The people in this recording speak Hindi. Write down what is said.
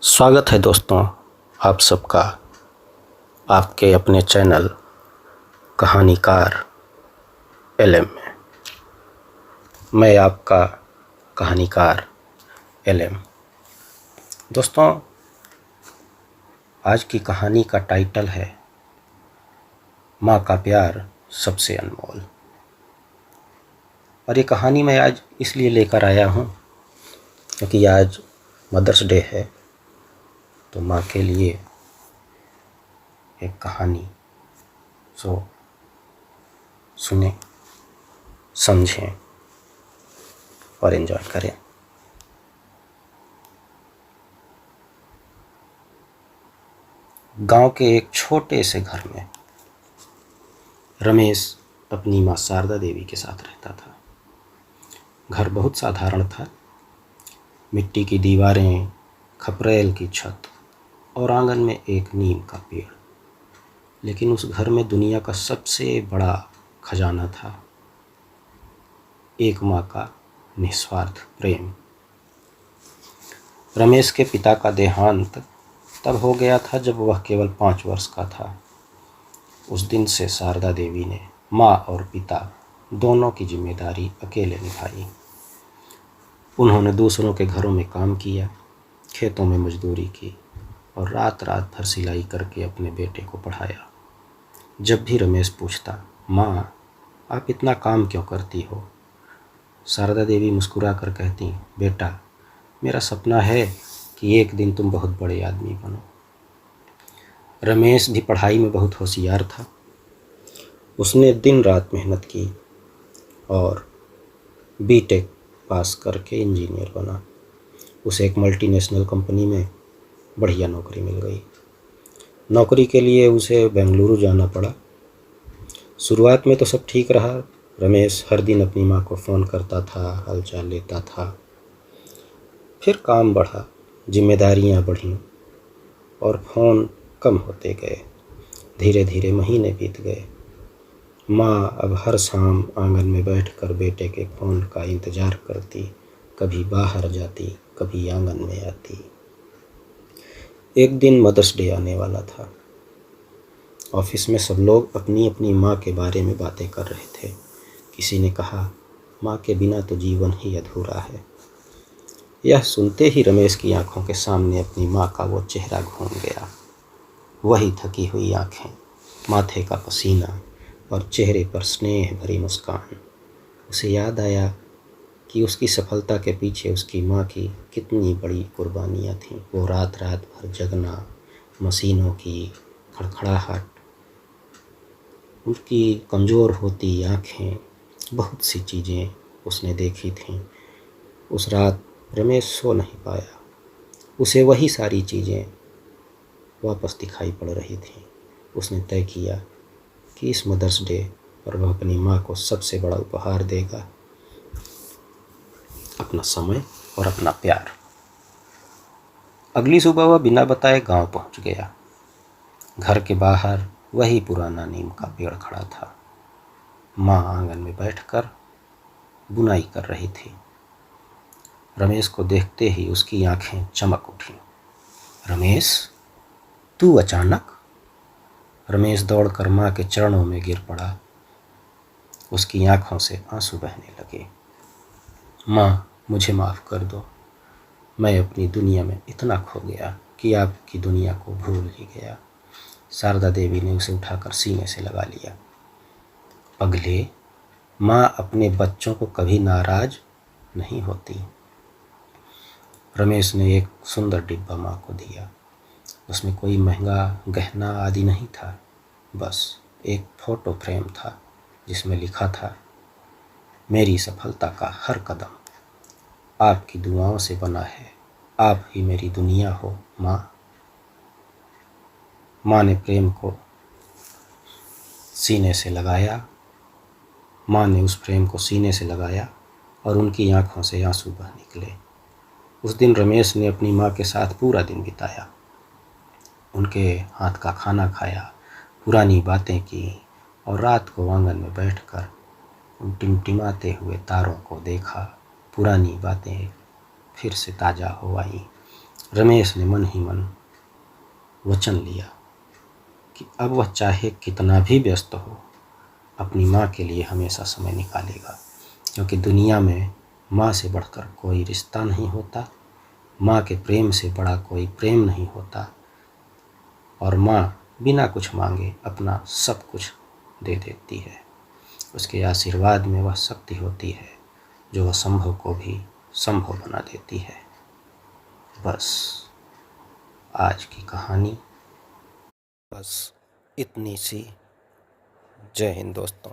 स्वागत है दोस्तों आप सबका आपके अपने चैनल कहानीकार एलएम में। मैं आपका कहानीकार एलएम। दोस्तों, आज की कहानी का टाइटल है माँ का प्यार सबसे अनमोल। और ये कहानी मैं आज इसलिए लेकर आया हूँ क्योंकि आज मदर्स डे है, तो माँ के लिए एक कहानी सो सुने, समझें और एंजॉय करें। गांव के एक छोटे से घर में रमेश अपनी माँ शारदा देवी के साथ रहता था। घर बहुत साधारण था। मिट्टी की दीवारें, खपरेल की छत और आंगन में एक नीम का पेड़। लेकिन उस घर में दुनिया का सबसे बड़ा खजाना था, एक माँ का निस्वार्थ प्रेम। रमेश के पिता का देहांत तब हो गया था जब वह केवल 5 वर्ष का था। उस दिन से शारदा देवी ने माँ और पिता दोनों की जिम्मेदारी अकेले निभाई। उन्होंने दूसरों के घरों में काम किया, खेतों में मजदूरी की और रात रात भर सिलाई करके अपने बेटे को पढ़ाया। जब भी रमेश पूछता, माँ आप इतना काम क्यों करती हो, शारदा देवी मुस्कुरा कर कहती, बेटा मेरा सपना है कि एक दिन तुम बहुत बड़े आदमी बनो। रमेश भी पढ़ाई में बहुत होशियार था। उसने दिन रात मेहनत की और बीटेक पास करके इंजीनियर बना। उसे एक मल्टीनेशनल कंपनी में बढ़िया नौकरी मिल गई। नौकरी के लिए उसे बेंगलुरु जाना पड़ा। शुरुआत में तो सब ठीक रहा। रमेश हर दिन अपनी माँ को फ़ोन करता था, हालचाल लेता था। फिर काम बढ़ा, जिम्मेदारियाँ बढ़ीं और फ़ोन कम होते गए। धीरे धीरे महीने बीत गए। माँ अब हर शाम आंगन में बैठकर बेटे के फ़ोन का इंतज़ार करती, कभी बाहर जाती, कभी आंगन में आती। एक दिन मदर्स डे आने वाला था। ऑफिस में सब लोग अपनी अपनी माँ के बारे में बातें कर रहे थे। किसी ने कहा, माँ के बिना तो जीवन ही अधूरा है। यह सुनते ही रमेश की आंखों के सामने अपनी माँ का वो चेहरा घूम गया। वही थकी हुई आंखें, माथे का पसीना और चेहरे पर स्नेह भरी मुस्कान। उसे याद आया कि उसकी सफलता के पीछे उसकी माँ की कितनी बड़ी कुर्बानियाँ थीं। वो रात रात भर जगना, मशीनों की खड़खड़ाहट, उनकी कमज़ोर होती आँखें, बहुत सी चीज़ें उसने देखी थीं। उस रात रमेश सो नहीं पाया। उसे वही सारी चीज़ें वापस दिखाई पड़ रही थीं। उसने तय किया कि इस मदर्स डे पर वह अपनी माँ को सबसे बड़ा उपहार देगा, अपना समय और अपना प्यार। अगली सुबह वह बिना बताए गांव पहुंच गया। घर के बाहर वही पुराना नीम का पेड़ खड़ा था। माँ आंगन में बैठकर बुनाई कर रही थी। रमेश को देखते ही उसकी आंखें चमक उठीं। रमेश, तू अचानक? रमेश दौड़कर माँ के चरणों में गिर पड़ा। उसकी आंखों से आंसू बहने लगे। माँ, मुझे माफ़ कर दो। मैं अपनी दुनिया में इतना खो गया कि आपकी दुनिया को भूल ही गया। शारदा देवी ने उसे उठाकर सीने से लगा लिया। पगले, माँ अपने बच्चों को कभी नाराज नहीं होती। रमेश ने एक सुंदर डिब्बा माँ को दिया। उसमें कोई महंगा गहना आदि नहीं था, बस एक फ़ोटो फ्रेम था जिसमें लिखा था, मेरी सफलता का हर कदम आपकी दुआओं से बना है, आप ही मेरी दुनिया हो माँ। माँ ने प्रेम को सीने से लगाया। माँ ने उस प्रेम को सीने से लगाया और उनकी आंखों से आंसू बह निकले। उस दिन रमेश ने अपनी माँ के साथ पूरा दिन बिताया। उनके हाथ का खाना खाया, पुरानी बातें की और रात को आंगन में बैठकर उन टिमटिमाते हुए तारों को देखा। पुरानी बातें फिर से ताज़ा हो आईं। रमेश ने मन ही मन वचन लिया कि अब वह चाहे कितना भी व्यस्त हो, अपनी माँ के लिए हमेशा समय निकालेगा, क्योंकि दुनिया में माँ से बढ़कर कोई रिश्ता नहीं होता, माँ के प्रेम से बड़ा कोई प्रेम नहीं होता, और माँ बिना कुछ मांगे अपना सब कुछ दे देती है। उसके आशीर्वाद में वह शक्ति होती है जो असंभव को भी संभव बना देती है। बस आज की कहानी बस इतनी सी। जय हिंद दोस्तों।